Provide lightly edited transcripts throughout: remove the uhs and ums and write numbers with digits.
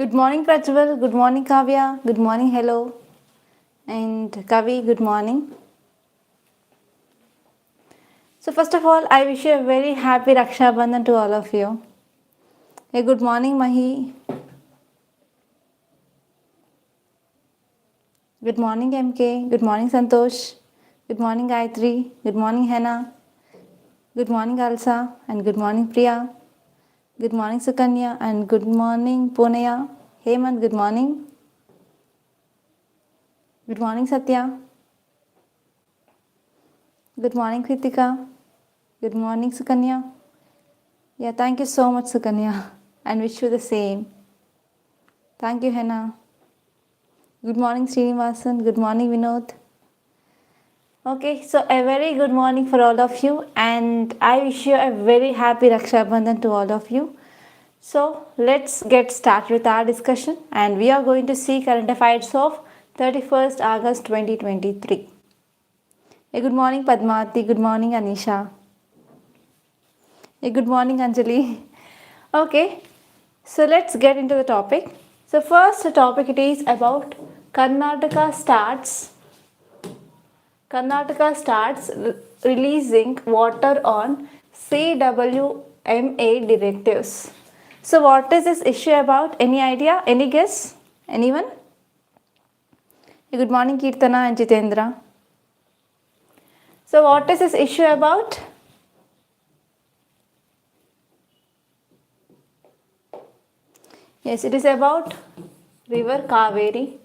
Good morning, Prajwal. Good morning, Kavya. Good morning, hello. And Kavi, good morning. So, first of all, I wish you a very happy Raksha Bandhan to all of you. Hey, good morning, Mahi. Good morning, MK. Good morning, Santosh. Good morning, Gayatri. Good morning, Hannah. Good morning, Alsa. And good morning, Priya. Good morning, Sukanya. And good morning, Punaya. Hemant, good morning. Good morning, Satya. Good morning, Kritika. Good morning, Sukanya. Yeah, thank you so much, Sukanya. And wish you the same. Thank you, Hannah. Good morning, Srinivasan. Good morning, Vinod. Okay, so a very good morning for all of you, and I wish you a very happy Raksha Bandhan to all of you. So let's get started with our discussion, and we are going to see current affairs of 31st August 2023. Hey, good morning, Padmavati. Good morning, Anisha. Hey, good morning, Anjali. Okay, so let's get into the topic. So first topic it is about Karnataka starts releasing water on CWMA directives. So what is this issue about? Any idea? Any guess? Anyone? Hey, good morning, Kirtana and Jitendra. So what is this issue about? Yes, it is about river Cauvery.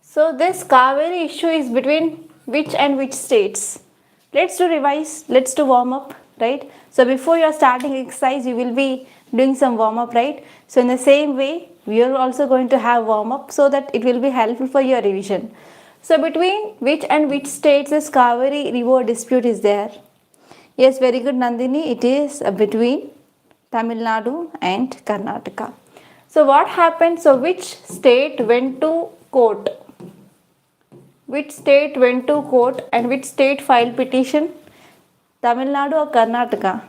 So this Cauvery issue is between which and which states? Let's do revise, let's do warm up, right? So before you are starting exercise, you will be doing some warm up, right? So in the same way, we are also going to have warm up so that it will be helpful for your revision. So between which and which states this Cauvery river dispute is there? Yes, very good, Nandini. It is between Tamil Nadu and Karnataka. So what happened? So which state went to court? Which state went to court and which state filed petition? Tamil Nadu or Karnataka?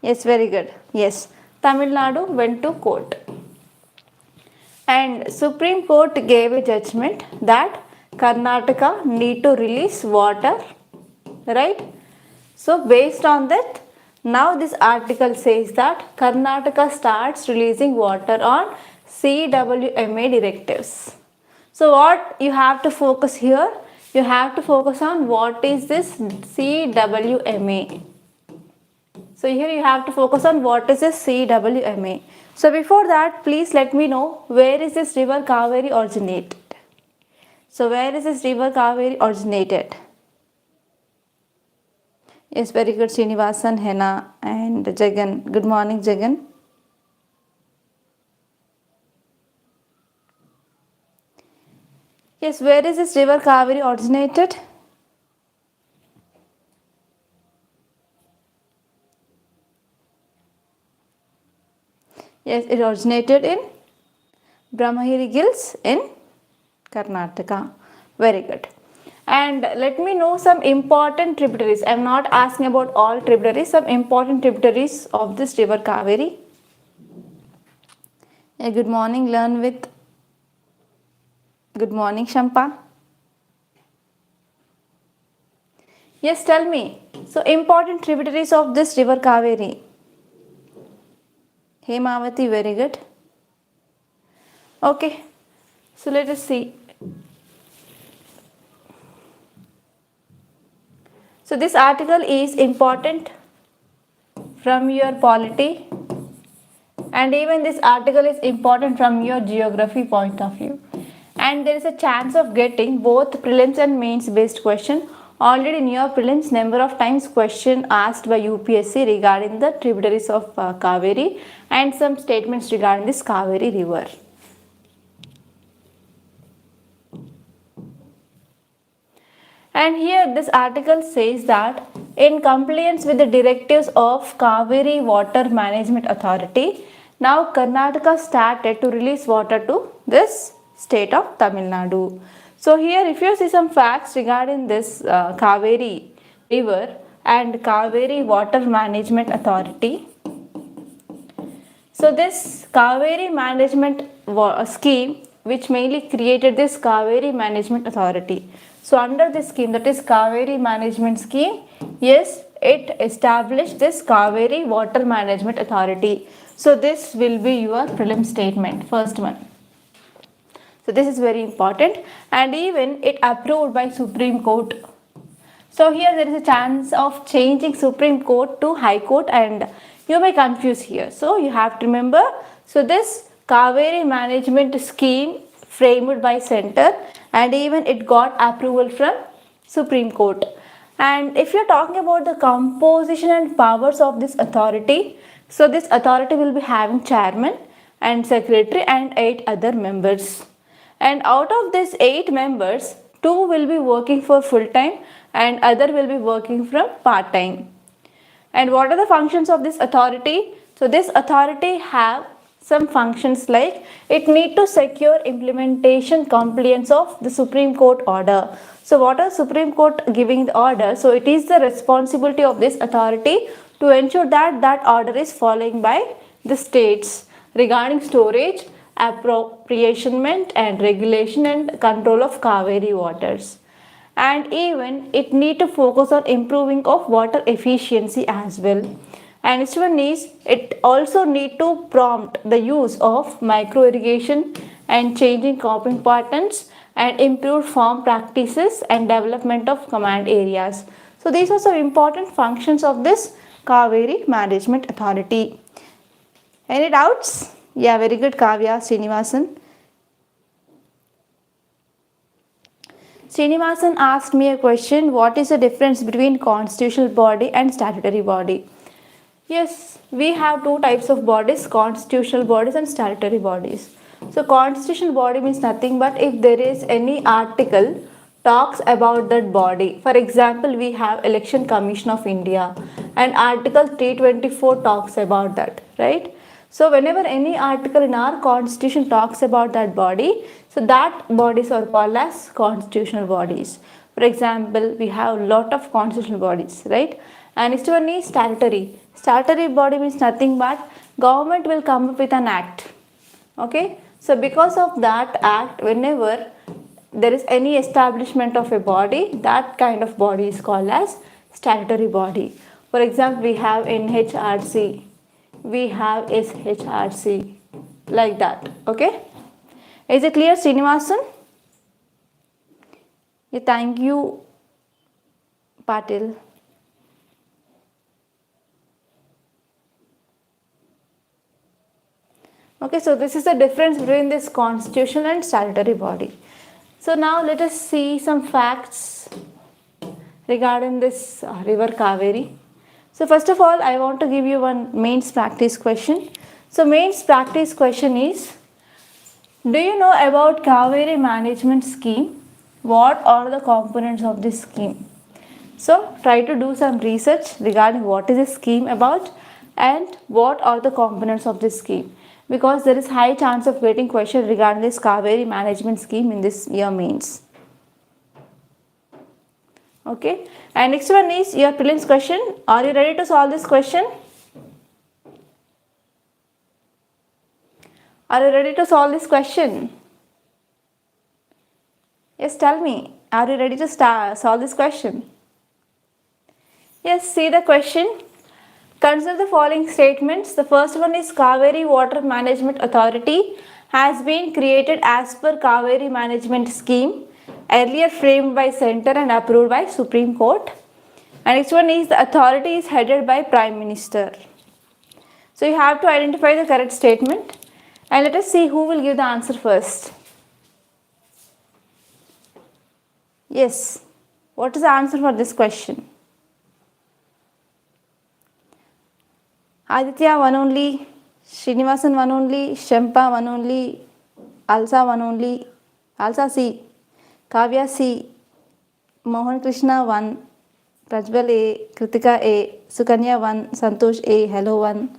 Yes, very good. Yes, Tamil Nadu went to court. And Supreme Court gave a judgment that Karnataka need to release water, right? So based on that, now this article says that Karnataka starts releasing water on CWMA directives. So what you have to focus here? You have to focus on what is this CWMA. So here you have to focus on what is this CWMA. So before that, please let me know where is this river Cauvery originated. So where is this river Cauvery originated? Yes, very good, Srinivasan, Hena and Jagan. Good morning, Jagan. Yes, where is this river Cauvery originated? Yes, it originated in Brahmagiri Hills in Karnataka. Very good. And let me know some important tributaries. I am not asking about all tributaries, some important tributaries of this river Cauvery. Yeah, good morning, learn with. Good morning, Shampa. Yes, tell me. So, important tributaries of this river Cauvery. Hemavati, very good. Okay, so let us see. So, this article is important from your polity, and even this article is important from your geography point of view. And there is a chance of getting both prelims and mains based question. Already in your prelims, number of times question asked by UPSC regarding the tributaries of Cauvery and some statements regarding this Cauvery river. And here this article says that in compliance with the directives of Cauvery Water Management Authority, now Karnataka started to release water to this state of Tamil Nadu. So here if you see some facts regarding this Cauvery river and Cauvery Water Management Authority. So this Cauvery management scheme, which mainly created this Cauvery Management Authority. So under this scheme, that is Cauvery Management Scheme, yes, it established this Cauvery Water Management Authority. So this will be your prelim statement, first one. So this is very important, and even it approved by Supreme Court. So here there is a chance of changing Supreme Court to High Court, and you may confuse here. So you have to remember, so this Cauvery Management Scheme framed by Center, and even it got approval from Supreme Court. And if you are talking about the composition and powers of this authority, so this authority will be having chairman and secretary and 8 other members. And out of these 8 members, 2 will be working for full time and other will be working from part time. And what are the functions of this authority? So this authority have some functions like it need to secure implementation compliance of the Supreme Court order. So what are Supreme Court giving the order? So it is the responsibility of this authority to ensure that that order is following by the states regarding storage, appropriationment and regulation and control of Cauvery waters. And even it need to focus on improving of water efficiency as well. And next one is it also need to prompt the use of micro irrigation and changing cropping patterns and improve farm practices and development of command areas. So these are some important functions of this Cauvery Management Authority. Any doubts? Yeah, very good, Kavya Srinivasan. Srinivasan asked me a question, what is the difference between constitutional body and statutory body? Yes, we have 2 types of bodies, constitutional bodies and statutory bodies. So constitutional body means nothing but if there is any article talks about that body. For example, we have Election Commission of India and Article 324 talks about that, right? So whenever any article in our constitution talks about that body, so that bodies are called as constitutional bodies. For example, we have a lot of constitutional bodies, right? And next one is statutory. Statutory body means nothing but government will come up with an act. Okay? So because of that act, whenever there is any establishment of a body, that kind of body is called as statutory body. For example, we have NHRC. We have SHRC, like that. Okay, is it clear, Srinivasan? Yeah, thank you, Patil. Okay, so this is the difference between this constitutional and statutory body. So now let us see some facts regarding this river Cauvery. So first of all, I want to give you one mains practice question. So mains practice question is, do you know about Cauvery Management Scheme? What are the components of this scheme? So try to do some research regarding what is this scheme about and what are the components of this scheme, because there is high chance of getting question regarding this Cauvery Management Scheme in this year mains. Okay, and next one is your prelims question. Are you ready to solve this question? Are you ready to solve this question? Yes, tell me. Are you ready to solve this question? Yes, see the question. Consider the following statements. The first one is Cauvery Water Management Authority has been created as per Cauvery Management Scheme, earlier framed by Center and approved by Supreme Court. And next one is the authority is headed by Prime Minister. So you have to identify the correct statement, and let us see who will give the answer first. Yes, what is the answer for this question? Aditya, one only. Srinivasan, one only. Shempa, one only. Alsa, one only. Alsa, C. Kavya, C. Mohan Krishna, 1. Prajbal, A. Kritika, A. Sukanya, 1. Santosh, A. Hello, 1.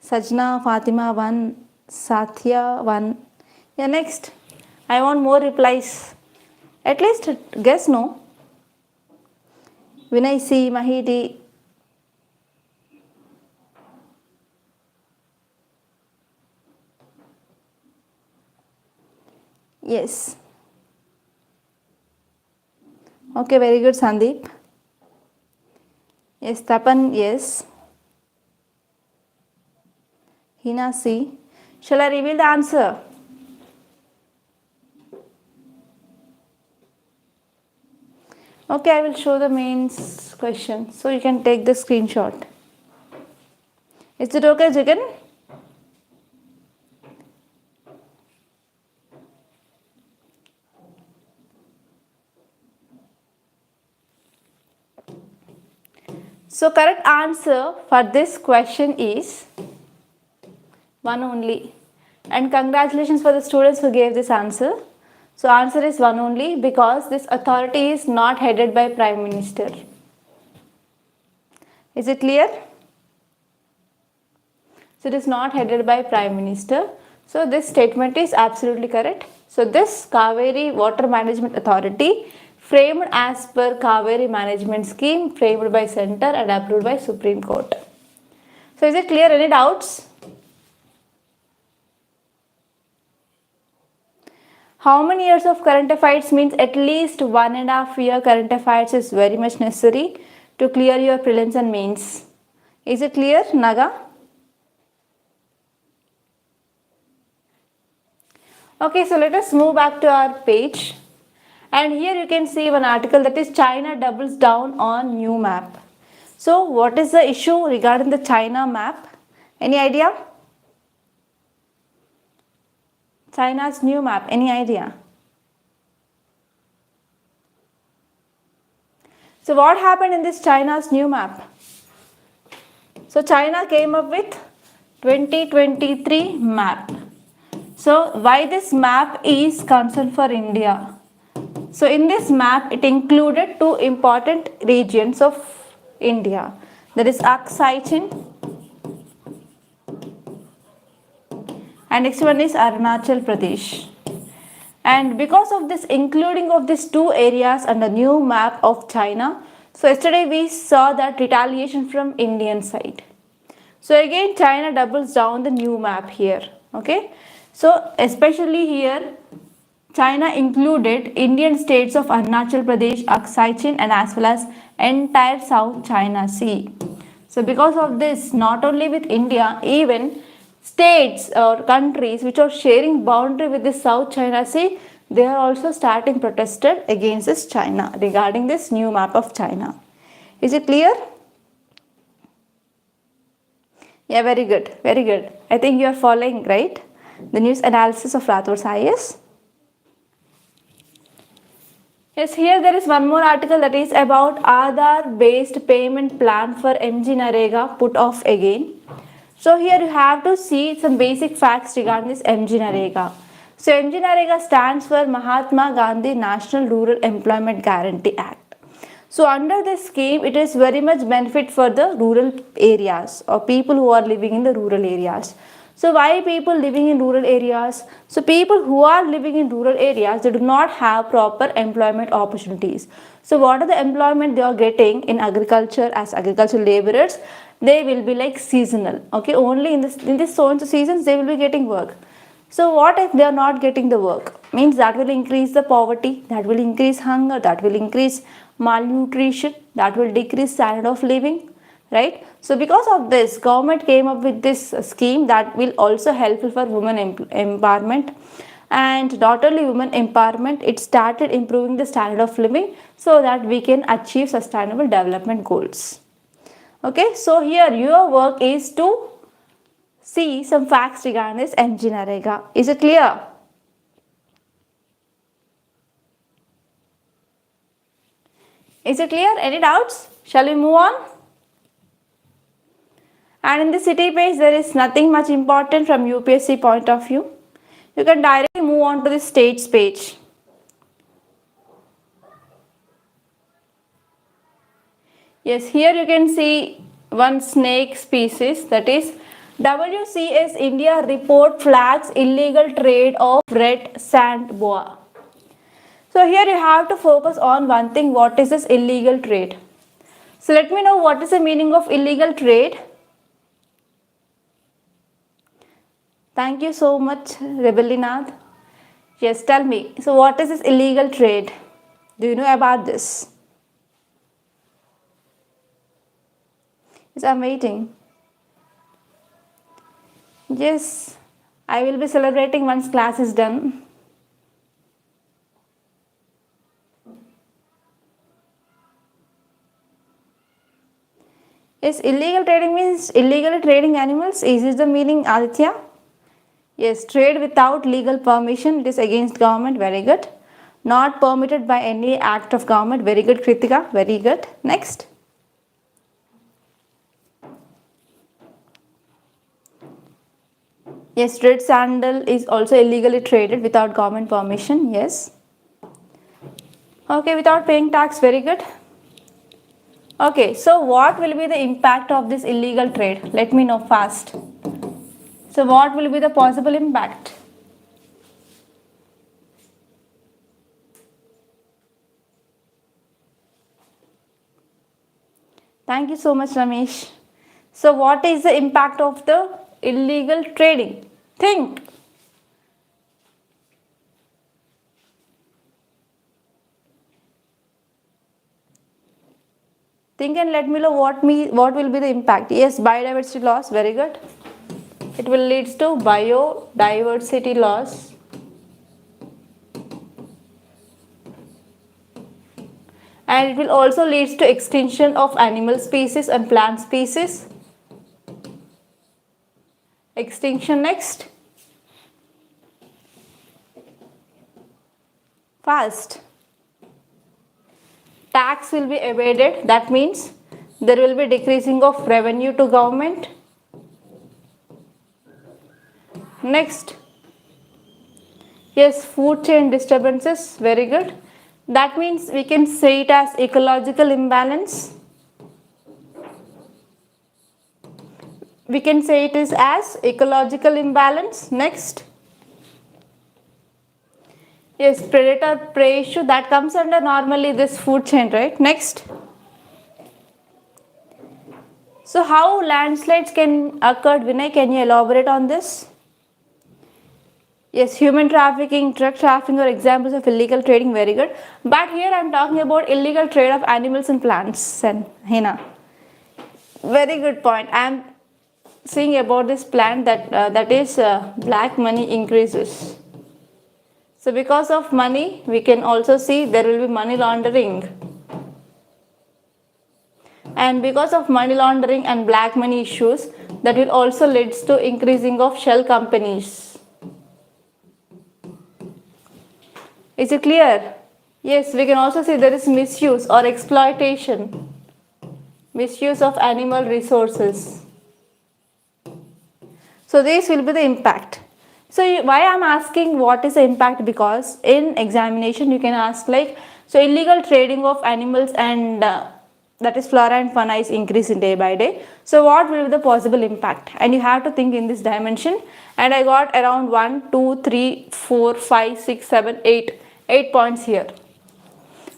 Sajna, Fatima, 1. Satya, 1. Yeah, next. I want more replies. At least guess, no? Vinay, C. Mahidi. Yes. Okay, very good, Sandeep. Yes, Tapan, yes. Hina, C. Shall I reveal the answer? Okay, I will show the mains question. So you can take the screenshot. Is it okay, Jagan? So correct answer for this question is one only. And congratulations for the students who gave this answer. So answer is one only because this authority is not headed by Prime Minister. Is it clear? So it is not headed by Prime Minister. So this statement is absolutely correct. So this Cauvery Water Management Authority framed as per Cauvery Management Scheme framed by Centre and approved by Supreme Court. So is it clear? Any doubts? How many years of current affairs means at least 1.5 year current affairs is very much necessary to clear your prelims and mains. Is it clear, Naga? Okay, so let us move back to our page. And here you can see one article that is China doubles down on new map. So what is the issue regarding the China map? Any idea? China's new map, any idea? So what happened in this China's new map? So China came up with 2023 map. So why this map is concerned for India? So in this map it included two important regions of India. That is Aksai and next one is Arunachal Pradesh. And because of this including of these two areas on the new map of China, so yesterday we saw that retaliation from Indian side. So again China doubles down the new map here. Okay. So especially here China included Indian states of Arunachal Pradesh, Aksai and as well as entire South China Sea. So because of this, not only with India, even states or countries which are sharing boundary with the South China Sea, they are also starting protested against this China regarding this new map of China. Is it clear? Yeah, very good, very good. I think you are following, right? The news analysis of Rathod's IAS. Yes, here there is one more article that is about Aadhaar based payment plan for MG Narega put off again. So here you have to see some basic facts regarding this MG Narega. So MG Narega stands for Mahatma Gandhi National Rural Employment Guarantee Act. So under this scheme, it is very much benefit for the rural areas or people who are living in the rural areas. So why people living in rural areas? So people who are living in rural areas, they do not have proper employment opportunities. So what are the employment they are getting in agriculture as agricultural laborers? They will be like seasonal. Okay, only in this so and so seasons they will be getting work. So what if they are not getting the work? Means that will increase the poverty, that will increase hunger, that will increase malnutrition, that will decrease standard of living, right? So because of this, government came up with this scheme that will also helpful for women empowerment. And not only women empowerment, it started improving the standard of living so that we can achieve sustainable development goals. Okay, so here your work is to see some facts regarding this MG Narega. Is it clear? Is it clear? Any doubts? Shall we move on? And in the city page, there is nothing much important from UPSC point of view. You can directly move on to the states page. Yes, here you can see one snake species, that is WCS India report flags illegal trade of red sand boa. So here you have to focus on one thing, what is this illegal trade? So let me know what is the meaning of illegal trade. Thank you so much, Rebellinath. Yes, tell me. So what is this illegal trade? Do you know about this? Yes, I'm waiting. Yes, I will be celebrating once class is done. Yes, illegal trading means illegally trading animals. Is this the meaning, Aditya? Yes, trade without legal permission. It is against government. Very good. Not permitted by any act of government. Very good, Kritika. Very good. Next. Yes, red sandal is also illegally traded without government permission. Yes. Okay, without paying tax. Very good. Okay, so what will be the impact of this illegal trade? Let me know fast. So what will be the possible impact? Thank you so much, Ramesh. So what is the impact of the illegal trading? Think. Think and let me know what will be the impact. Yes, biodiversity loss, very good. It will lead to biodiversity loss. And it will also lead to extinction of animal species and plant species. Extinction next. Fast. Tax will be evaded. That means there will be decreasing of revenue to government. Next. Yes, food chain disturbances. Very good. That means we can say it as ecological imbalance. We can say it is as ecological imbalance. Next. Yes, predator-prey issue that comes under normally this food chain, right? Next. So how landslides can occur, Vinay? Can you elaborate on this? Yes, human trafficking, drug trafficking are examples of illegal trading. Very good. But here I am talking about illegal trade of animals and plants. And Hina, very good point. I am saying about this plant that is black money increases. So because of money, we can also see there will be money laundering. And because of money laundering and black money issues, that will also lead to increasing of shell companies. Is it clear? Yes, we can also see there is misuse or exploitation. Misuse of animal resources. So this will be the impact. So why I am asking what is the impact, because in examination you can ask like, so illegal trading of animals and that is flora and fauna is increasing day by day. So what will be the possible impact? And you have to think in this dimension. And I got around 1, 2, 3, 4, 5, 6, 7, 8 points here.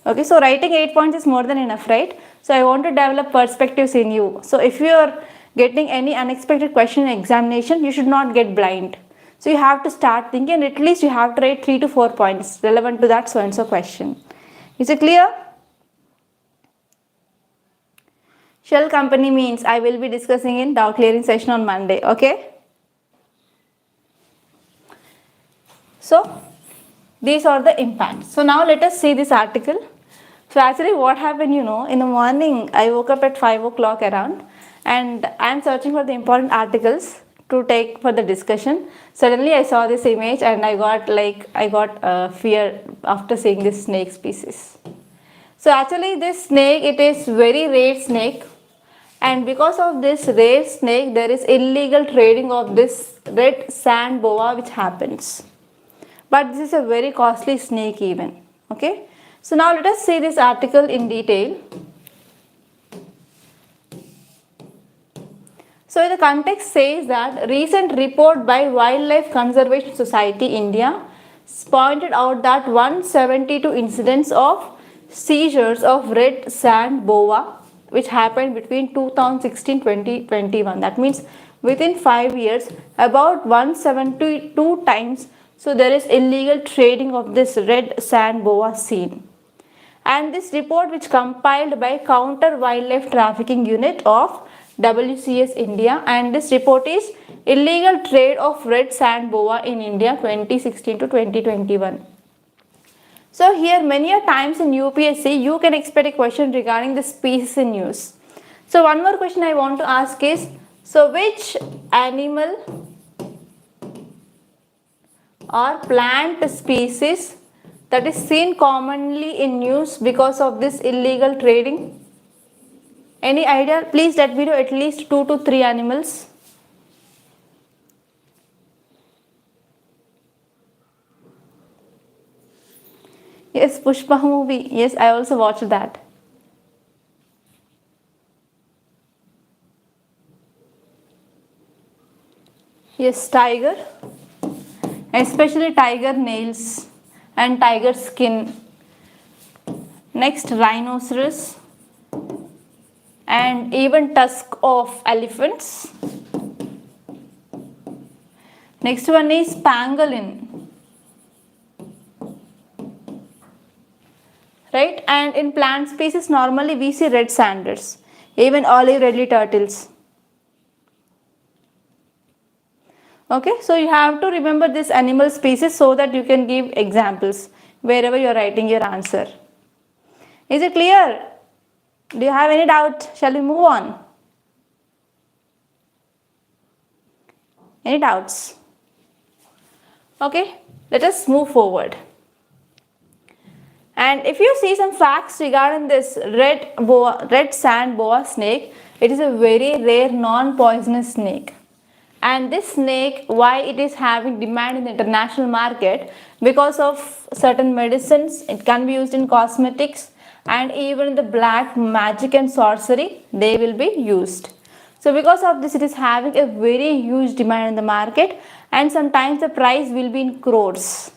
Okay, so writing 8 points is more than enough, right? So I want to develop perspectives in you. So if you are getting any unexpected question in examination, you should not get blind. So you have to start thinking, at least you have to write 3 to 4 points relevant to that so and so question. Is it clear? Shell company means I will be discussing in doubt clearing session on Monday. Okay. So these are the impacts. So now let us see this article. So actually what happened, in the morning I woke up at 5 o'clock around and I am searching for the important articles to take for the discussion. Suddenly I saw this image and I got fear after seeing this snake species. So actually this snake, it is very rare snake, and because of this rare snake there is illegal trading of this red sand boa which happens. But this is a very costly snake even. Okay. So now let us see this article in detail. So the context says that recent report by Wildlife Conservation Society India pointed out that 172 incidents of seizures of red sand boa which happened between 2016-2021. That means within 5 years about 172 times So there is illegal trading of this red sand boa seen. And this report which compiled by Counter Wildlife Trafficking Unit of WCS India, and this report is illegal trade of red sand boa in India 2016 to 2021. So here many a times in UPSC you can expect a question regarding the species in use. So one more question I want to ask is, so which animal or plant species that is seen commonly in use because of this illegal trading? Any idea? Please let me know at least 2 to 3 animals. Yes, Pushpa movie. Yes, I also watched that. Yes, tiger. Especially tiger nails and tiger skin. Next, rhinoceros. And even tusk of elephants. Next one is pangolin. Right, and in plant species normally we see red sanders, even olive redly turtles. Okay, so you have to remember this animal species so that you can give examples wherever you are writing your answer. Is it clear? Do you have any doubt? Shall we move on? Any doubts? Okay, let us move forward. And if you see some facts regarding this red sand boa snake, it is a very rare non-poisonous snake. And this snake, why it is having demand in the international market? Because of certain medicines, it can be used in cosmetics, and even in the black magic and sorcery, they will be used. So because of this, it is having a very huge demand in the market, and sometimes the price will be in crores.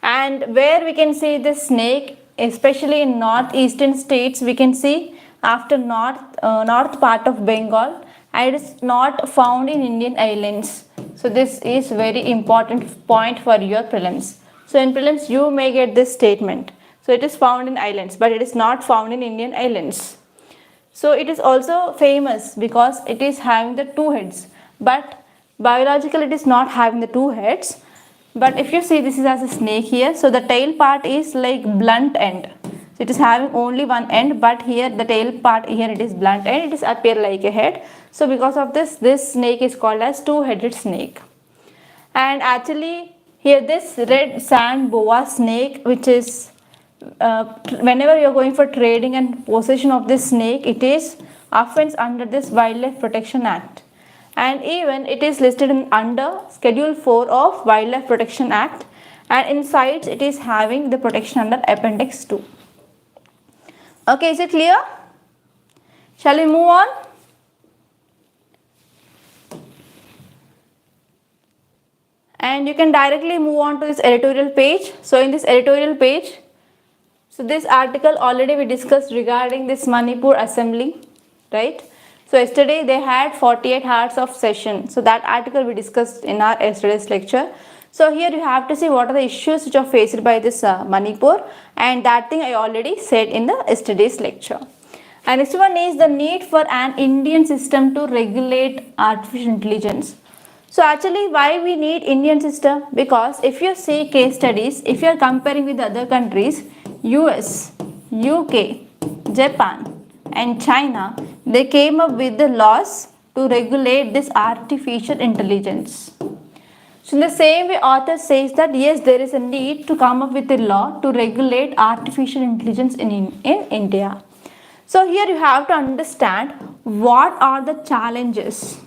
And where we can see this snake, especially in northeastern states, we can see after north part of Bengal, and it is not found in Indian islands. So this is very important point for your prelims. So in prelims you may get this statement. So it is found in islands, but it is not found in Indian islands. So it is also famous because it is having the 2 heads, but biologically it is not having the 2 heads. But if you see, this is as a snake here, so the tail part is like blunt end. So it is having only one end, but here the tail part here it is blunt end, it is appear like a head. So because of this snake is called as 2-headed snake. And actually here this red sand boa snake, which is whenever you are going for trading and possession of this snake, it is offense under this Wildlife Protection Act. And even it is listed under Schedule 4 of Wildlife Protection Act, and inside it is having the protection under Appendix 2. Okay, is it clear? Shall we move on? And you can directly move on to this editorial page. So in this editorial page, so this article already we discussed regarding this Manipur assembly, right? So yesterday they had 48 hours of session. So that article we discussed in our yesterday's lecture. So here you have to see what are the issues which are faced by this Manipur, and that thing I already said in the yesterday's lecture. And next one is the need for an Indian system to regulate artificial intelligence. So actually why we need Indian system? Because if you see case studies, if you are comparing with other countries, US, UK, Japan and China, they came up with the laws to regulate this artificial intelligence. So in the same way, author says that yes, there is a need to come up with a law to regulate artificial intelligence in India. So here you have to understand what are the challenges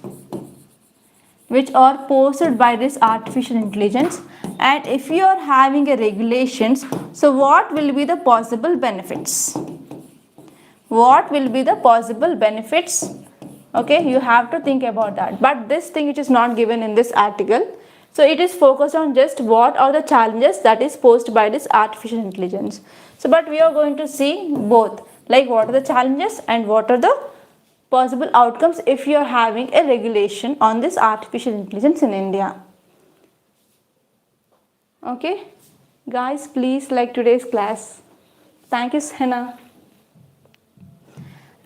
which are posed by this artificial intelligence, and if you are having a regulations, so what will be the possible benefits? What will be the possible benefits? Okay, you have to think about that. But this thing which is not given in this article, so it is focused on just what are the challenges that is posed by this artificial intelligence. So but we are going to see both, like what are the challenges and what are the possible outcomes if you are having a regulation on this artificial intelligence in India. Okay, guys, please like today's class. Thank you, Sena.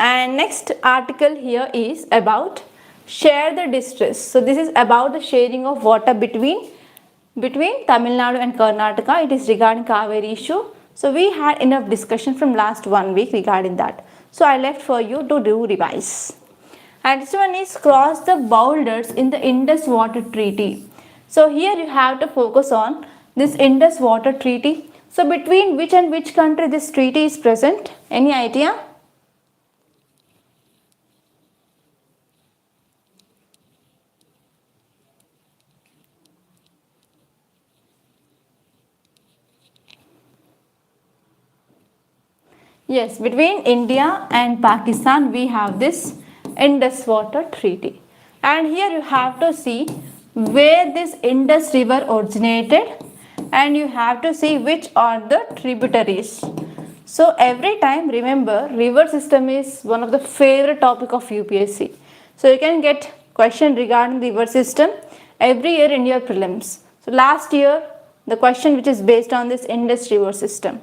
And next article here is about share the distress. So this is about the sharing of water between Tamil Nadu and Karnataka. It is regarding Cauvery issue. So we had enough discussion from last 1 week regarding that. So I left for you to do revise. And this one is cross the boulders in the Indus Water Treaty. So here you have to focus on this Indus Water Treaty. So between which and which country this treaty is present? Any idea? Yes, between India and Pakistan we have this Indus Water Treaty. And here you have to see where this Indus river originated, and you have to see which are the tributaries. So every time remember, river system is one of the favorite topic of UPSC. So you can get question regarding the river system every year in your prelims. So last year the question which is based on this Indus river system.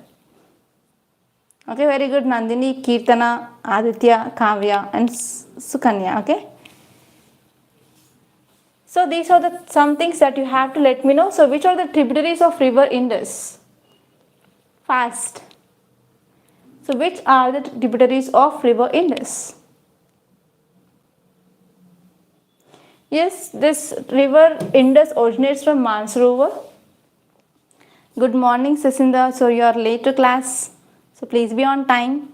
Okay, very good. Nandini, Kirtana, Aditya, Kavya and Sukanya. Okay. So these are the some things that you have to let me know. So which are the tributaries of river Indus? Fast. So which are the tributaries of river Indus? Yes, this river Indus originates from Mansarovar. Good morning, Sasinda. So you are late to class. So please be on time.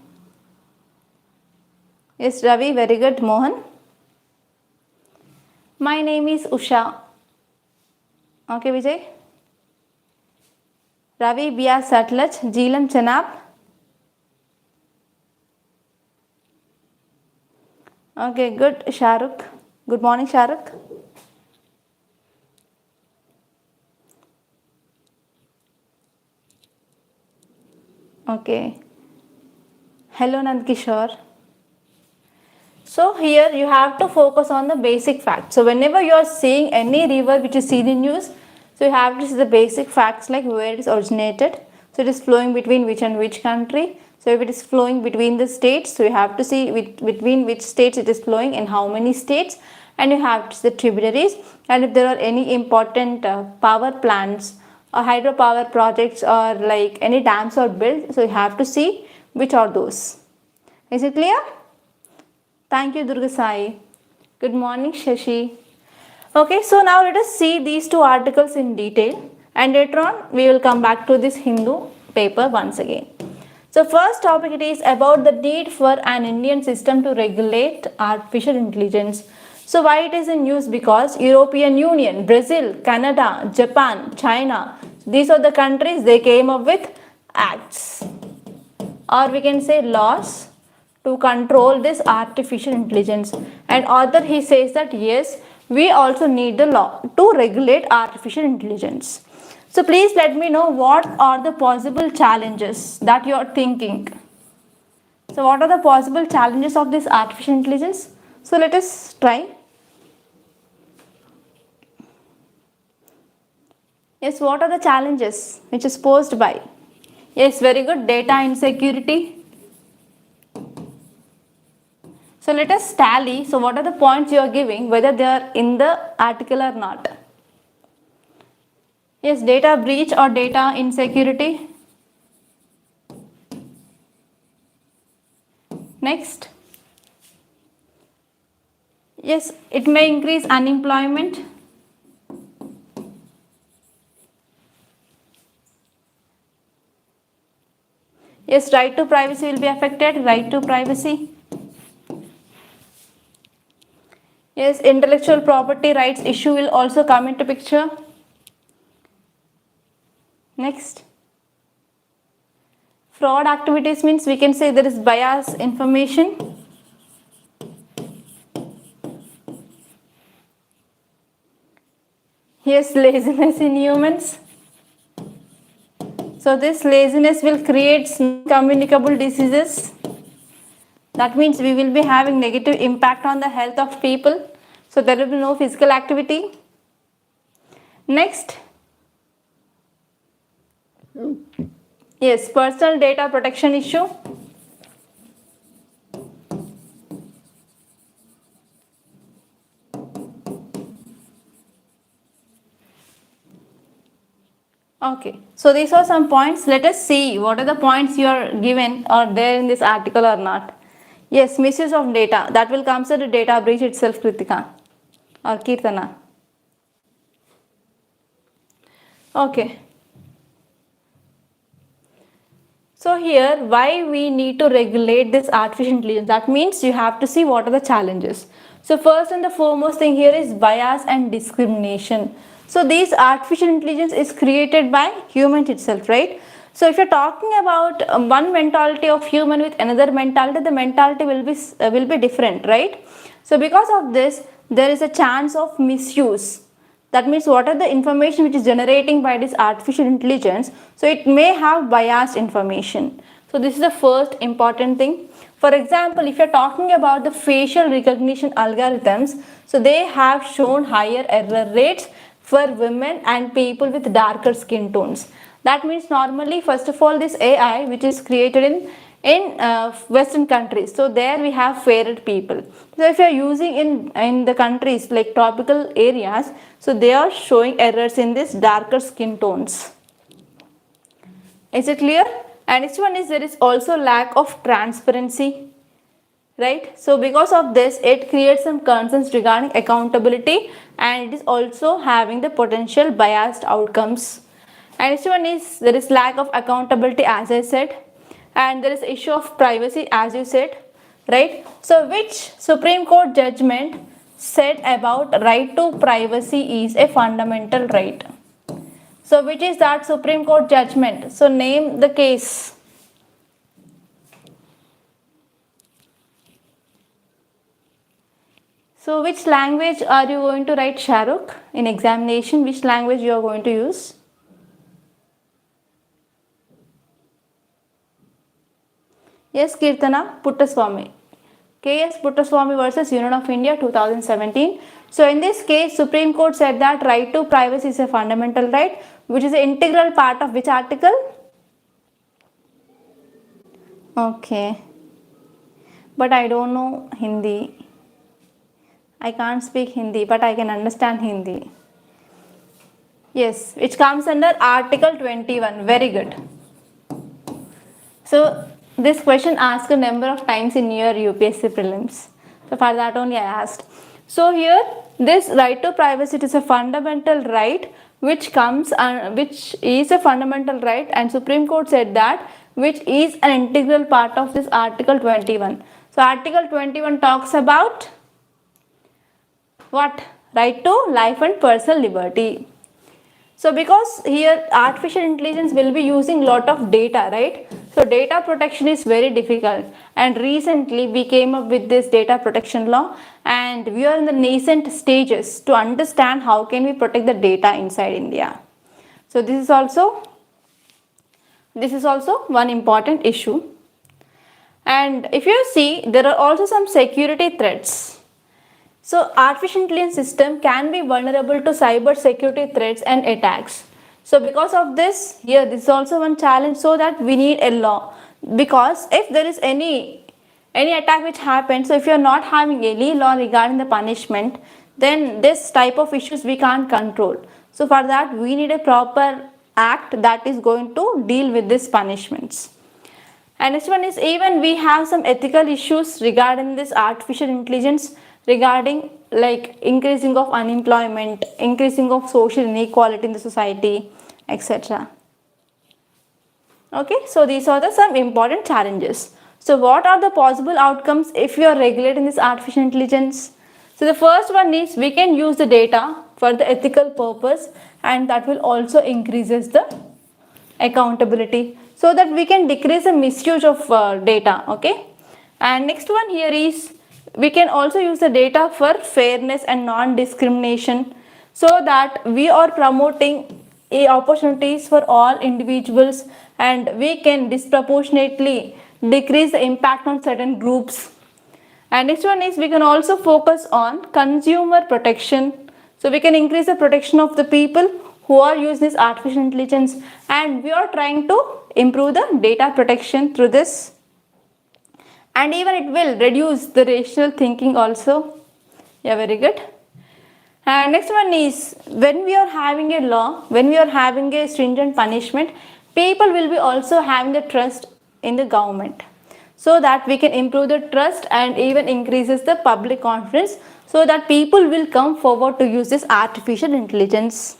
Yes, Ravi, very good. Mohan. My name is Usha. Okay, Vijay. Ravi, Bia Satlaj, Jeelam Chanab. Okay, good. Shahrukh. Good morning, Shahrukh. Okay. Hello, Nandkishore. So here you have to focus on the basic facts. So whenever you are seeing any river which is seen in news, so you have to see the basic facts like where it is originated. So it is flowing between which and which country. So if it is flowing between the states, so you have to see between which states it is flowing and how many states, and you have to see the tributaries, and if there are any important power plants or hydropower projects or like any dams are built, so you have to see which are those. Is it clear? Thank you, Durga Sai. Good morning, Shashi. Okay, so now let us see these two articles in detail, and later on we will come back to this Hindu paper once again. So first topic, it is about the need for an Indian system to regulate artificial intelligence. So why it is in news? Because European Union, Brazil, Canada, Japan, China, these are the countries, they came up with acts, or we can say laws, to control this artificial intelligence. And author, he says that yes, we also need the law to regulate artificial intelligence. So please let me know what are the possible challenges that you are thinking. So what are the possible challenges of this artificial intelligence? So let us try. Yes, what are the challenges which is posed by? Yes, very good. Data insecurity. So let us tally. So what are the points you are giving, whether they are in the article or not? Yes, data breach or data insecurity. Next. Yes, it may increase unemployment. Yes, right to privacy will be affected. Right to privacy. Yes, intellectual property rights issue will also come into picture. Next. Fraud activities means we can say there is bias information. Yes, laziness in humans. So this laziness will create communicable diseases. That means we will be having negative impact on the health of people. So there will be no physical activity. Next. Yes, personal data protection issue. Okay, so these are some points. Let us see what are the points you are given or there in this article or not. Yes, misuse of data. That will come to the data breach itself, Kritika or Kirtana. Okay. So here, why we need to regulate this artificial intelligence? That means you have to see what are the challenges. So first and the foremost thing here is bias and discrimination. So this artificial intelligence is created by humans itself, right? So if you're talking about one mentality of human with another mentality, the mentality will be different, right? So because of this, there is a chance of misuse. That means what are the information which is generating by this artificial intelligence, so it may have biased information. So this is the first important thing. For example, if you're talking about the facial recognition algorithms, so they have shown higher error rates for women and people with darker skin tones. That means normally, first of all, this AI which is created in western countries, so there we have fairer people. So if you are using in the countries like tropical areas, so they are showing errors in this darker skin tones. Is it clear? And next one is there is also lack of transparency, right? So because of this, it creates some concerns regarding accountability, and it is also having the potential biased outcomes. And next one is there is lack of accountability, as I said, and there is issue of privacy, as you said, right? So which Supreme Court judgment said about right to privacy is a fundamental right? So which is that Supreme Court judgment? So name the case. So which language are you going to write, Shahrukh, in examination? Which language you are going to use? Yes, Kirtana, Puttaswamy. K.S. Puttaswamy versus Union of India 2017. So in this case, Supreme Court said that right to privacy is a fundamental right, which is an integral part of which article? Okay. But I don't know Hindi. I can't speak Hindi, but I can understand Hindi. Yes, which comes under Article 21. Very good. So this question asked a number of times in your UPSC prelims. So for that only I asked. So here this right to privacy is a fundamental right which is a fundamental right, and Supreme Court said that which is an integral part of this Article 21. So Article 21 talks about what? Right to life and personal liberty. So because here artificial intelligence will be using lot of data, right? So data protection is very difficult, and recently we came up with this data protection law, and we are in the nascent stages to understand how can we protect the data inside India. So this is also one important issue. And if you see, there are also some security threats. So artificial intelligence system can be vulnerable to cyber security threats and attacks. So because of this, here this is also one challenge, so that we need a law, because if there is any attack which happens, so if you are not having any law regarding the punishment, then this type of issues we can't control. So for that we need a proper act that is going to deal with these punishments. And next one is, even we have some ethical issues regarding this artificial intelligence, regarding like increasing of unemployment, increasing of social inequality in the society, etc. Okay, so these are some important challenges. So what are the possible outcomes if you are regulating this artificial intelligence? So the first one is, we can use the data for the ethical purpose, and that will also increases the accountability, so that we can decrease the misuse of data. Okay, and next one here is, we can also use the data for fairness and non-discrimination, so that we are promoting opportunities for all individuals, and we can disproportionately decrease the impact on certain groups. And next one is, we can also focus on consumer protection, so we can increase the protection of the people who are using this artificial intelligence, and we are trying to improve the data protection through this, and even it will reduce the rational thinking also. Yeah, very good. And next one is, when we are having a law, when we are having a stringent punishment, people will be also having the trust in the government, so that we can improve the trust and even increases the public confidence, so that people will come forward to use this artificial intelligence.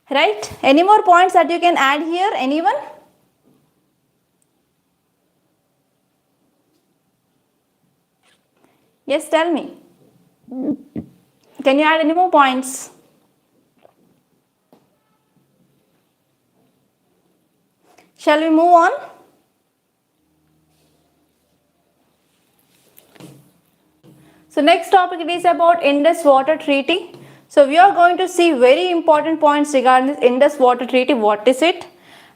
Right? Any more points that you can add here? Anyone? Yes, tell me. Can you add any more points? Shall we move on? So next topic, it is about Indus Water Treaty. So we are going to see very important points regarding this Indus Water Treaty. What is it?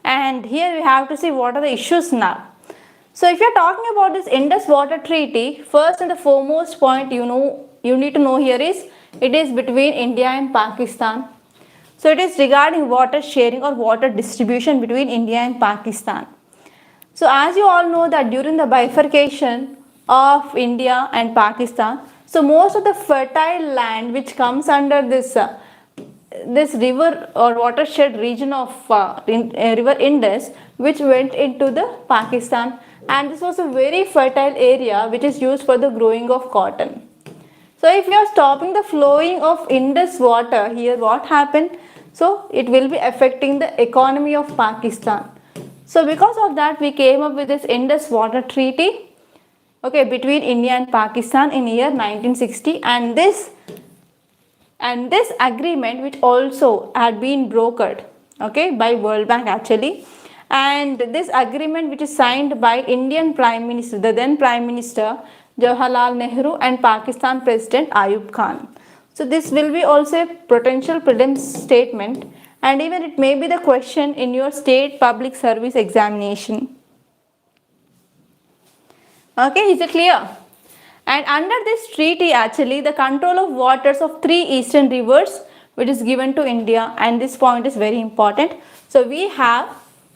And here we have to see what are the issues now. So if you are talking about this Indus Water Treaty, first and the foremost point you need to know here is, it is between India and Pakistan. So it is regarding water sharing or water distribution between India and Pakistan. So as you all know that during the bifurcation of India and Pakistan, so most of the fertile land which comes under this river or watershed region of river Indus, which went into the Pakistan, and this was a very fertile area which is used for the growing of cotton. So if we are stopping the flowing of Indus water here, what happened? So it will be affecting the economy of Pakistan. So because of that, we came up with this Indus Water Treaty, okay, between India and Pakistan in year 1960, and this agreement, which also had been brokered, okay, by World Bank actually, and this agreement which is signed by Indian Prime Minister, the then Prime Minister Jawaharlal Nehru, and Pakistan President Ayub Khan. So this will be also a potential prelims statement, and even it may be the question in your state public service examination. Okay, is it clear? And under this treaty actually, the control of waters of 3 eastern rivers which is given to India, and this point is very important. So we have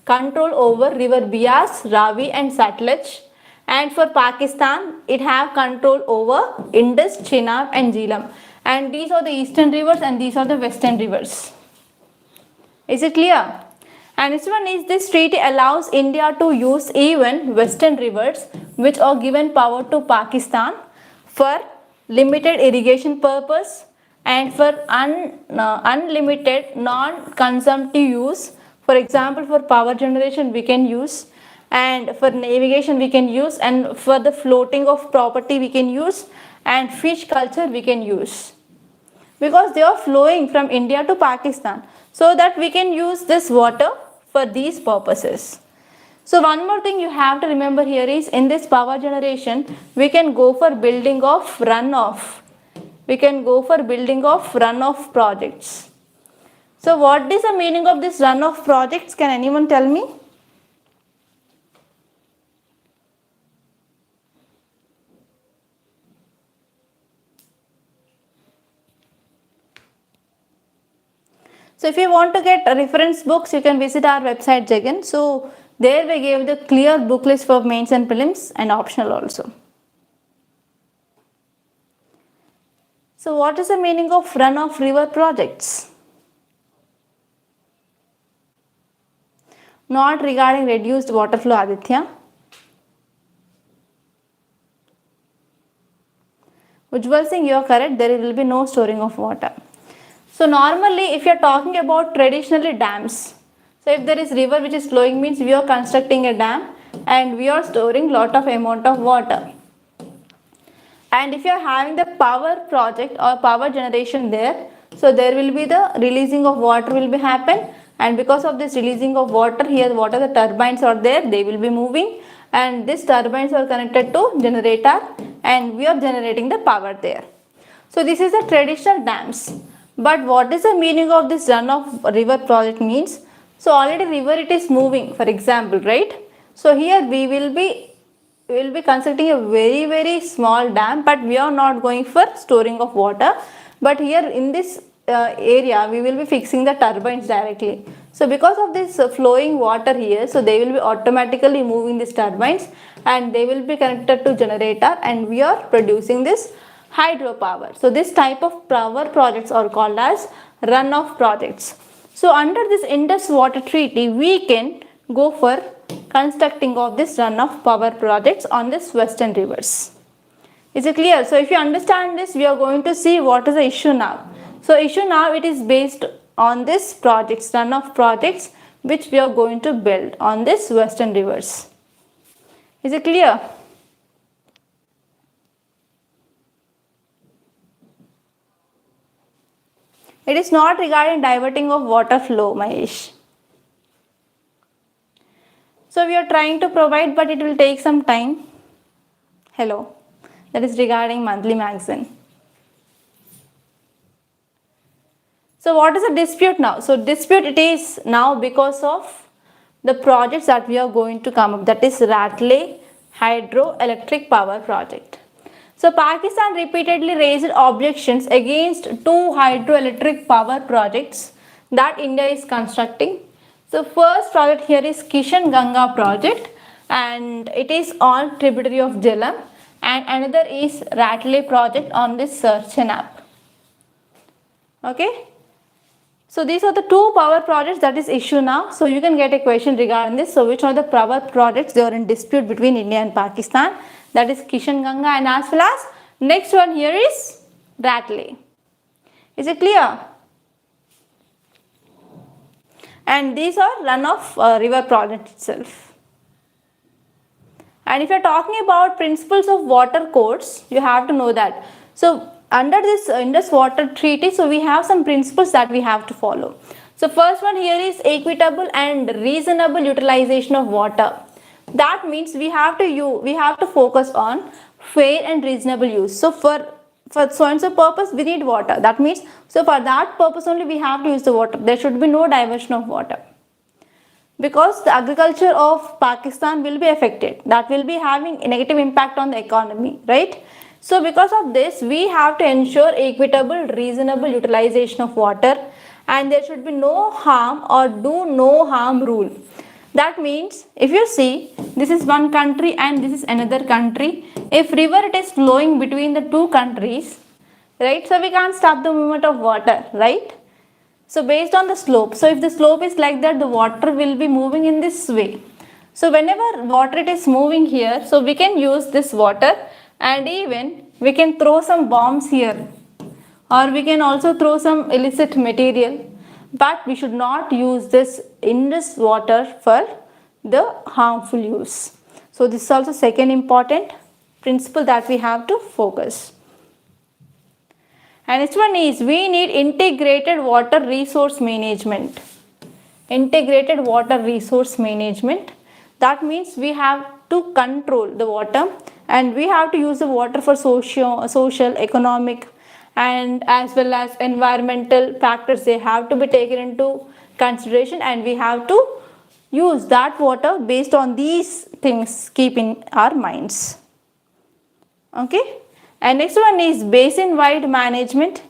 control over river Bias, Ravi and Satluj, and for Pakistan it have control over Indus, Chenab and Jhelum, and these are the eastern rivers and these are the western rivers. Is it clear? And this one is, this treaty allows India to use even western rivers which are given power to Pakistan for limited irrigation purpose and for unlimited non-consumptive use. For example, for power generation we can use, and for navigation we can use, and for the floating of property we can use, and fish culture we can use, because they are flowing from India to Pakistan, so that we can use this water for these purposes. So one more thing you have to remember here is, in this power generation we can go for building of runoff. We can go for building of runoff projects. So what is the meaning of this runoff projects? Can anyone tell me? So if you want to get reference books, you can visit our website Jagan. So there we gave the clear book list for mains and prelims and optional also. So what is the meaning of runoff river projects? Not regarding reduced water flow, Aditya. Ujjwal Singh, you are correct. There will be no storing of water. So normally if you are talking about traditionally dams, so if there is river which is flowing, means we are constructing a dam and we are storing lot of amount of water. And if you are having the power project or power generation there, so there will be the releasing of water will be happen, and because of this releasing of water, here what are the turbines are there, they will be moving, and these turbines are connected to generator and we are generating the power there. So this is the traditional dams. But what is the meaning of this runoff river project means? So already river it is moving, for example, right? So here we will be constructing a very small dam, but we are not going for storing of water. But here in this area we will be fixing the turbines directly. So because of this flowing water here, so they will be automatically moving these turbines and they will be connected to generator, and we are producing this hydropower. So this type of power projects are called as runoff projects. So under this Indus water treaty, we can go for constructing of this runoff power projects on this western rivers. Is it clear? So if you understand this, we are going to see what is the issue now. So issue now, it is based on this projects, runoff projects, which we are going to build on this western rivers. Is it clear? It is not regarding diverting of water flow, Mahesh. So we are trying to provide, but it will take some time. Hello. That is regarding monthly magazine. So what is the dispute now? So dispute it is now because of the projects that we are going to come up, that is Rathod hydroelectric power project. So Pakistan repeatedly raised objections against two hydroelectric power projects that India is constructing. So first project here is Kishan Ganga project, and it is on tributary of Jhelum, and another is Rathod project on this Chenab. Okay. So these are the two power projects that is issue now. So you can get a question regarding this. So which are the power projects they are in dispute between India and Pakistan? That is Kishan Ganga, and as well as next one here is Rathod. Is it clear? And these are runoff river project itself. And if you are talking about principles of water codes, you have to know that. So under this Indus water treaty, so we have some principles that we have to follow. So first one here is equitable and reasonable utilization of water. That means we have to focus on fair and reasonable use. So for so and so purpose we need water. That means, so for that purpose only we have to use the water. There should be no diversion of water, because the agriculture of Pakistan will be affected. That will be having a negative impact on the economy, right? So because of this, we have to ensure equitable, reasonable utilization of water, and there should be no harm or do no harm rule. That means, if you see, this is one country and this is another country. If river it is flowing between the two countries, right? So we can't stop the movement of water, right? So based on the slope, so if the slope is like that, the water will be moving in this way. So whenever water it is moving here, so we can use this water, and even we can throw some bombs here, or we can also throw some illicit material, but we should not use this Indus water for the harmful use. So this is also second important principle that we have to focus. And next one is we need integrated water resource management. Integrated water resource management. That means we have to control the water, and we have to use the water for social, economic, and as well as environmental factors. They have to be taken into consideration, and we have to use that water based on these things, keep in our minds. Okay. And next one is basin wide management.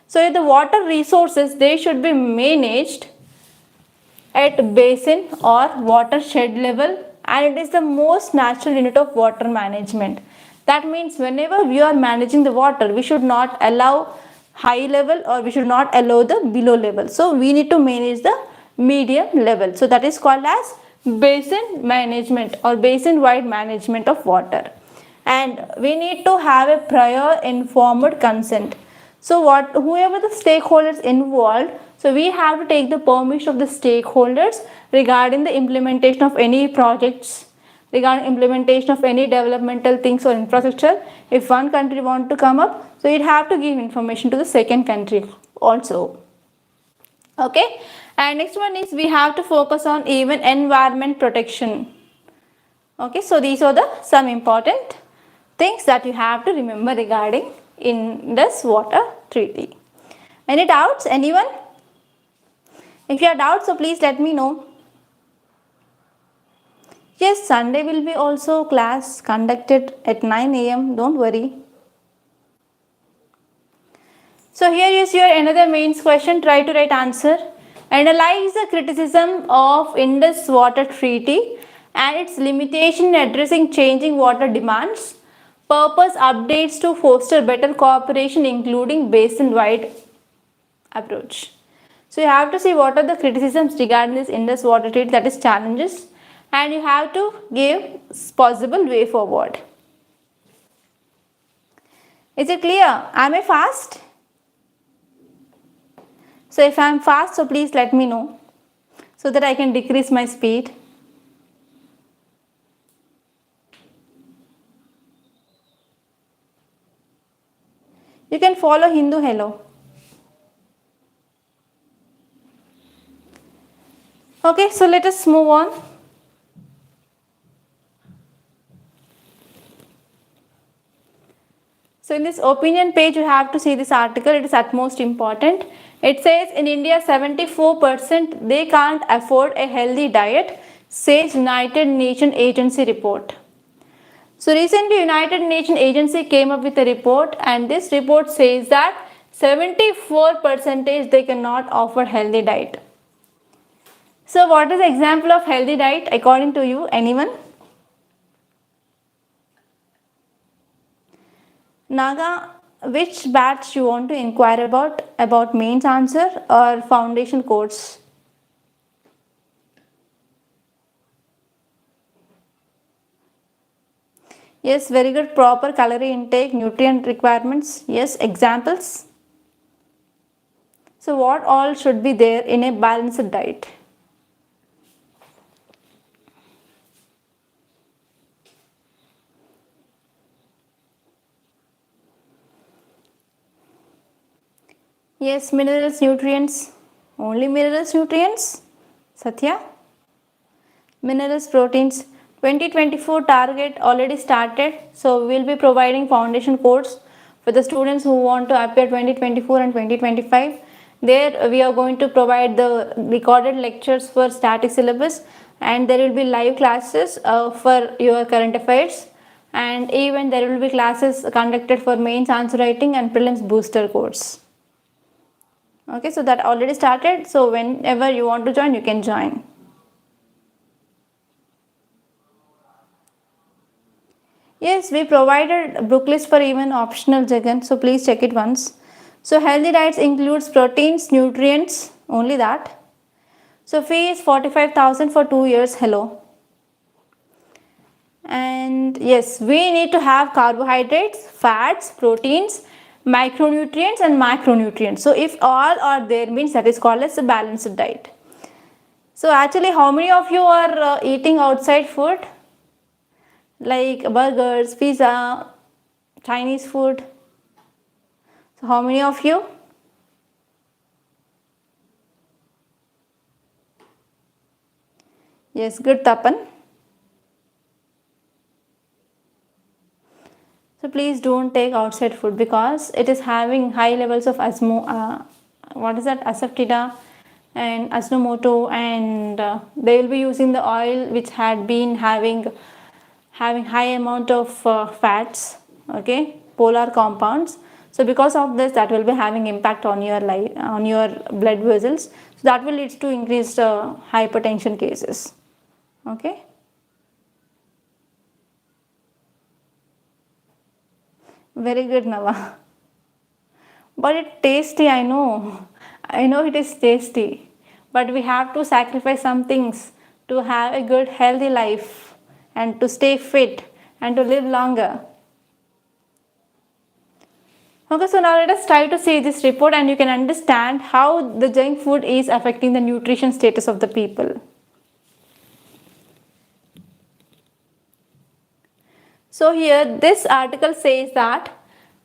So the water resources, they should be managed at basin or watershed level, and it is the most natural unit of water management. That means whenever we are managing the water, we should not allow high level or we should not allow the below level. So we need to manage the medium level. So that is called as basin management or basin wide management of water. And we need to have a prior informed consent. So whoever the stakeholders involved, so we have to take the permission of the stakeholders regarding the implementation of any projects, regarding implementation of any developmental things or infrastructure. If one country want to come up, so it have to give information to the second country also. Okay. And next one is we have to focus on even environment protection. Okay. So these are the some important things that you have to remember regarding Indus water treaty. Any doubts? Anyone? If you have doubts, so please let me know. Yes, Sunday will be also class conducted at 9 AM. Don't worry. So here is your another mains question. Try to write answer. Analyze the criticism of Indus Water Treaty and its limitation in addressing changing water demands. Purpose updates to foster better cooperation, including basin-wide approach. So you have to see what are the criticisms regarding this Indus Water Treaty, that is challenges, and you have to give possible way forward. Is it clear? Am I fast? So if I am fast, so please let me know so that I can decrease my speed. You can follow Hindu Hello. Okay, so let us move on. So in this opinion page, you have to see this article. It is utmost important. It says in India, 74% they can't afford a healthy diet, says United Nations Agency report. So recently United Nations Agency came up with a report, and this report says that 74% they cannot offer healthy diet. So what is the example of healthy diet according to you? Anyone? Naga, which batch you want to inquire about mains answer or foundation course? Yes, very good. Proper calorie intake, nutrient requirements. Yes, examples. So what all should be there in a balanced diet? Yes, minerals, nutrients. Only minerals, nutrients. Satya? Minerals, proteins. 2024 target already started. So we will be providing foundation course for the students who want to appear 2024 and 2025. There we are going to provide the recorded lectures for static syllabus, and there will be live classes for your current affairs, and even there will be classes conducted for mains answer writing and prelims booster course. Okay, so that already started. So whenever you want to join, you can join. Yes, we provided book list for even optional, Jagan. So please check it once. So healthy diets includes proteins, nutrients, only that. So fee is 45,000 for 2 years. Hello. And yes, we need to have carbohydrates, fats, proteins, micronutrients and macronutrients. So if all are there, means that is called as a balanced diet. So actually, how many of you are eating outside food? Like burgers, pizza, Chinese food. So how many of you? Yes, good, Tapan. So please don't take outside food because it is having high levels of asafetida and Ajinomoto, and they will be using the oil which had been having high amount of fats, okay, polar compounds. So because of this, that will be having impact on your blood vessels. So that will lead to increased hypertension cases. Okay. Very good, Nava. But it's tasty, I know. I know it is tasty. But we have to sacrifice some things to have a good, healthy life and to stay fit and to live longer. Okay, so now let us try to see this report and you can understand how the junk food is affecting the nutrition status of the people. So here this article says that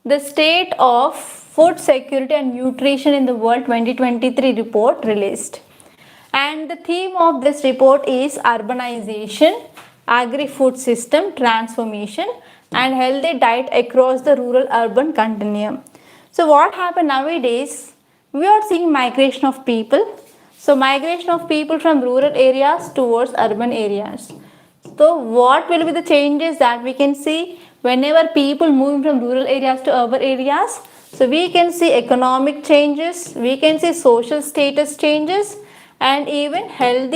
the state of food security and nutrition in the world 2023 report released. And the theme of this report is urbanization, agri-food system transformation and healthy diet across the rural-urban continuum. So what happened nowadays, we are seeing migration of people. So migration of people from rural areas towards urban areas. So what will be the changes that we can see whenever people move from rural areas to urban areas? So we can see economic changes, we can see social status changes, and even health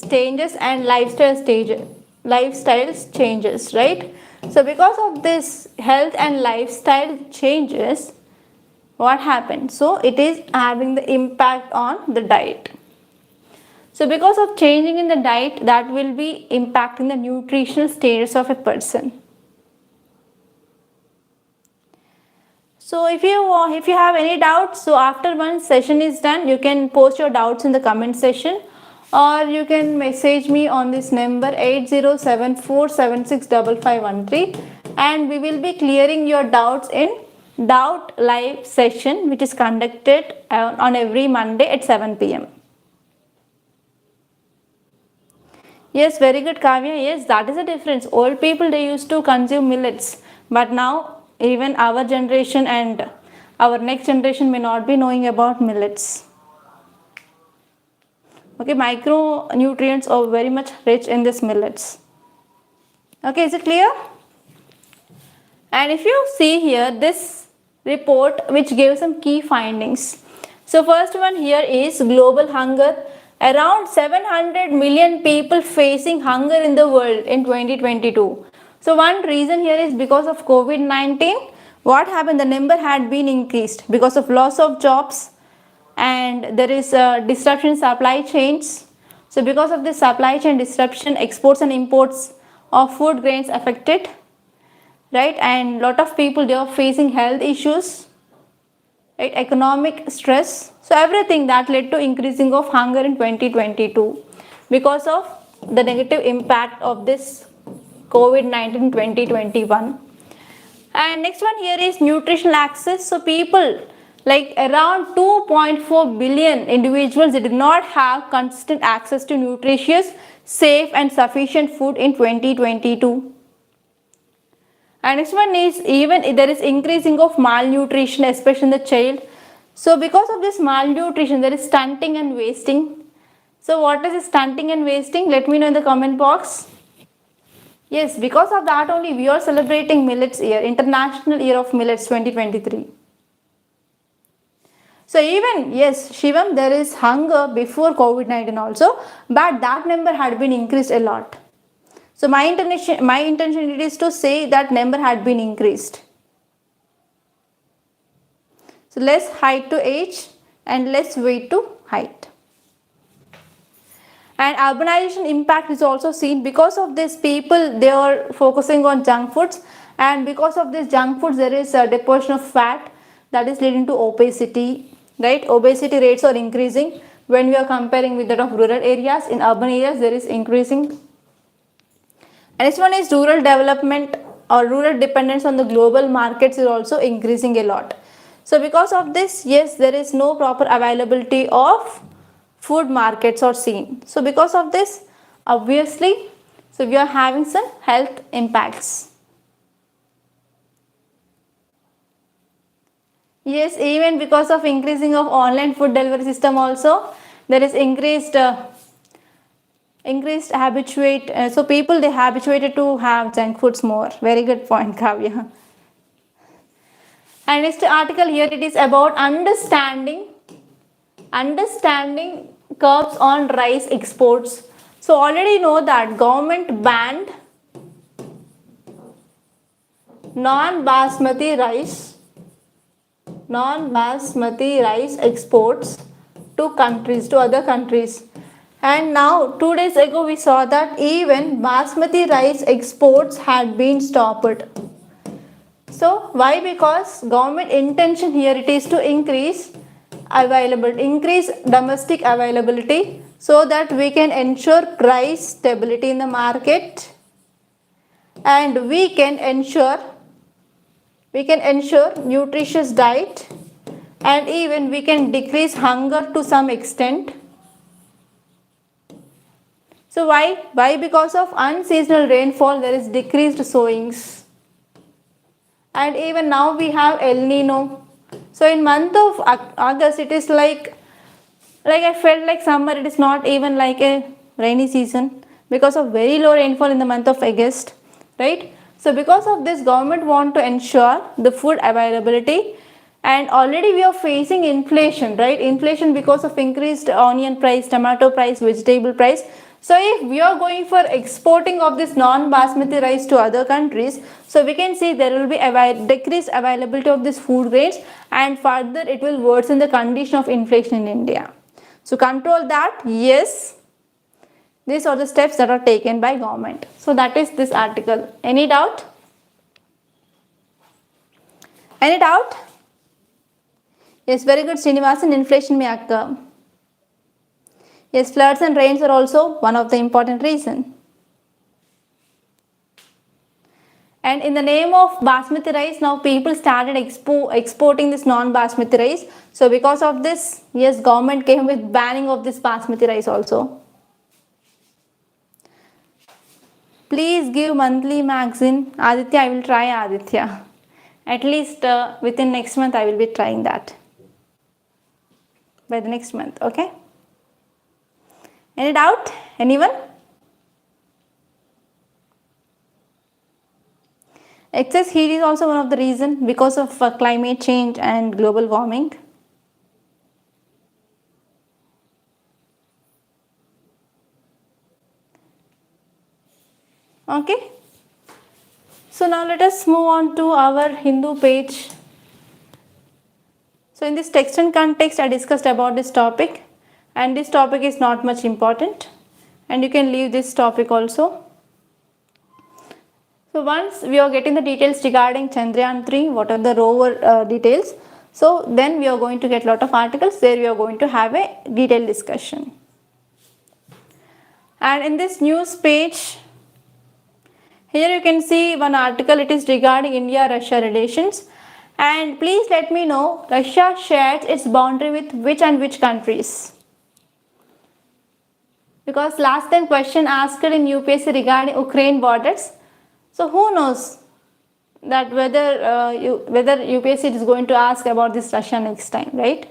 changes and lifestyles changes, right? So because of this health and lifestyle changes, what happens? So it is having the impact on the diet. So because of changing in the diet, that will be impacting the nutritional status of a person. So if you have any doubts, so after one session is done, you can post your doubts in the comment section, or you can message me on this number 8074765513, and we will be clearing your doubts in doubt live session, which is conducted on every Monday at 7 p.m. Yes, very good, Kavya. Yes, that is the difference. Old people, they used to consume millets, but now even our generation and our next generation may not be knowing about millets. Okay, micronutrients are very much rich in this millets. Okay, is it clear? And if you see here this report which gives some key findings. So first one here is global hunger. Around 700 million people facing hunger in the world in 2022. So one reason here is because of COVID-19. What happened? The number had been increased because of loss of jobs, and there is a disruption in supply chains. So because of this supply chain disruption, exports and imports of food grains affected, right? And lot of people, they are facing health issues, right? Economic stress. So everything that led to increasing of hunger in 2022 because of the negative impact of this COVID-19 2021. And next one here is nutritional access. So people, like around 2.4 billion individuals, they did not have consistent access to nutritious, safe and sufficient food in 2022. And next one is even there is increasing of malnutrition, especially in the child. So because of this malnutrition, there is stunting and wasting. So what is stunting and wasting? Let me know in the comment box. Yes, because of that only we are celebrating Millets Year, International Year of Millets 2023. So even, yes, Shivam, there is hunger before COVID-19 also, but that number had been increased a lot. So my intention it is to say that number had been increased. So less height to age and less weight to height. And urbanization impact is also seen. Because of this, people, they are focusing on junk foods, and because of this junk foods there is a deposition of fat that is leading to obesity, right? Obesity rates are increasing when we are comparing with that of rural areas. In urban areas there is increasing. And next one is rural development or rural dependence on the global markets is also increasing a lot. So because of this, yes, there is no proper availability of food markets are seen. So because of this, obviously, so we are having some health impacts. Yes, even because of increasing of online food delivery system also, there is increased habituate. So people, they habituated to have junk foods more. Very good point, Kavya. And next article here, it is about understanding curbs on rice exports. So already know that government banned non-basmati rice exports to other countries. And now 2 days ago we saw that even basmati rice exports had been stopped. So why? Because government intention here it is to increase domestic availability so that we can ensure price stability in the market, and we can ensure nutritious diet, and even we can decrease hunger to some extent. So why? Because of unseasonal rainfall there is decreased sowings, and even now we have El Nino. So in month of August it is like I felt like summer. It is not even like a rainy season because of very low rainfall in the month of August, right? So because of this, government want to ensure the food availability, and already we are facing inflation, right? Inflation because of increased onion price, tomato price, vegetable price. So if we are going for exporting of this non-basmati rice to other countries, so we can see there will be decreased availability of this food grains, and further it will worsen the condition of inflation in India. So control that, yes. These are the steps that are taken by government. So that is this article. Any doubt? Any doubt? Yes, very good, Srinivasan. Inflation may occur. Yes, floods and rains are also one of the important reasons. And in the name of basmati rice, now people started exporting this non-basmati rice. So because of this, yes, government came with banning of this basmati rice also. Please give monthly magazine. Aditya, I will try, Aditya. At least within next month, I will be trying that. By the next month, okay? Any doubt? Anyone? Excess heat is also one of the reasons because of climate change and global warming. Okay. So now let us move on to our Hindu page. So in this text and context, I discussed about this topic, and this topic is not much important, and you can leave this topic also. So once we are getting the details regarding Chandrayaan 3, what are the rover details, so then we are going to get lot of articles, there we are going to have a detailed discussion. And in this news page, here you can see one article, it is regarding India-Russia relations. And please let me know, Russia shares its boundary with which and which countries? Because last time question asked in UPSC regarding Ukraine borders. So who knows that whether UPSC is going to ask about this Russia next time, right?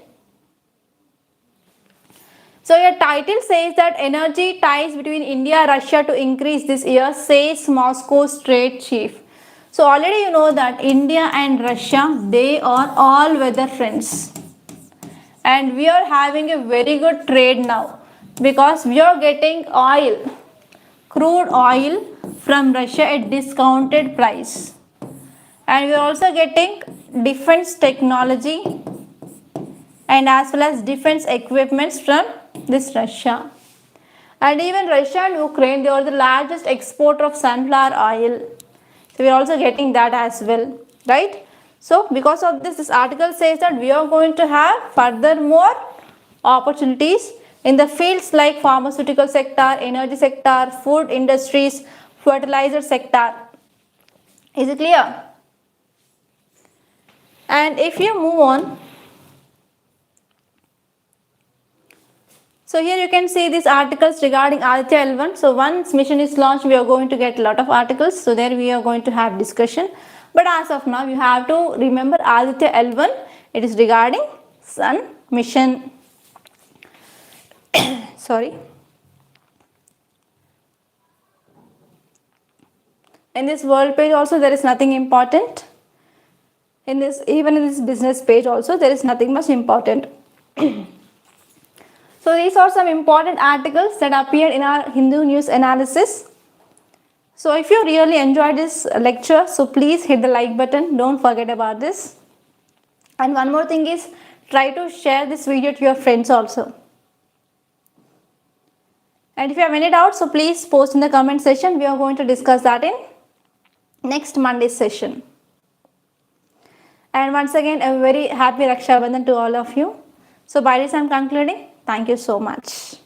So your title says that energy ties between India and Russia to increase this year, says Moscow's trade chief. So already you know that India and Russia, they are all weather friends. And we are having a very good trade now because we are getting oil, crude oil from Russia at discounted price. And we are also getting defense technology and as well as defense equipments from this Russia. And even Russia and Ukraine, they are the largest exporter of sunflower oil. So we are also getting that as well, right? So because of this article says that we are going to have furthermore opportunities in the fields like pharmaceutical sector, energy sector, food industries, fertilizer sector. Is it clear? And if you move on, so here you can see these articles regarding Aditya L1. So once mission is launched, we are going to get a lot of articles. So there we are going to have discussion. But as of now, you have to remember Aditya L1. It is regarding Sun mission. Sorry. In this world page also there is nothing important. Even in this business page also there is nothing much important. So these are some important articles that appeared in our Hindu news analysis. So if you really enjoyed this lecture, so please hit the like button. Don't forget about this. And one more thing is, try to share this video to your friends also. And if you have any doubts, so please post in the comment section. We are going to discuss that in next Monday's session. And once again, a very happy Raksha Bandhan to all of you. So by this I am concluding. Thank you so much.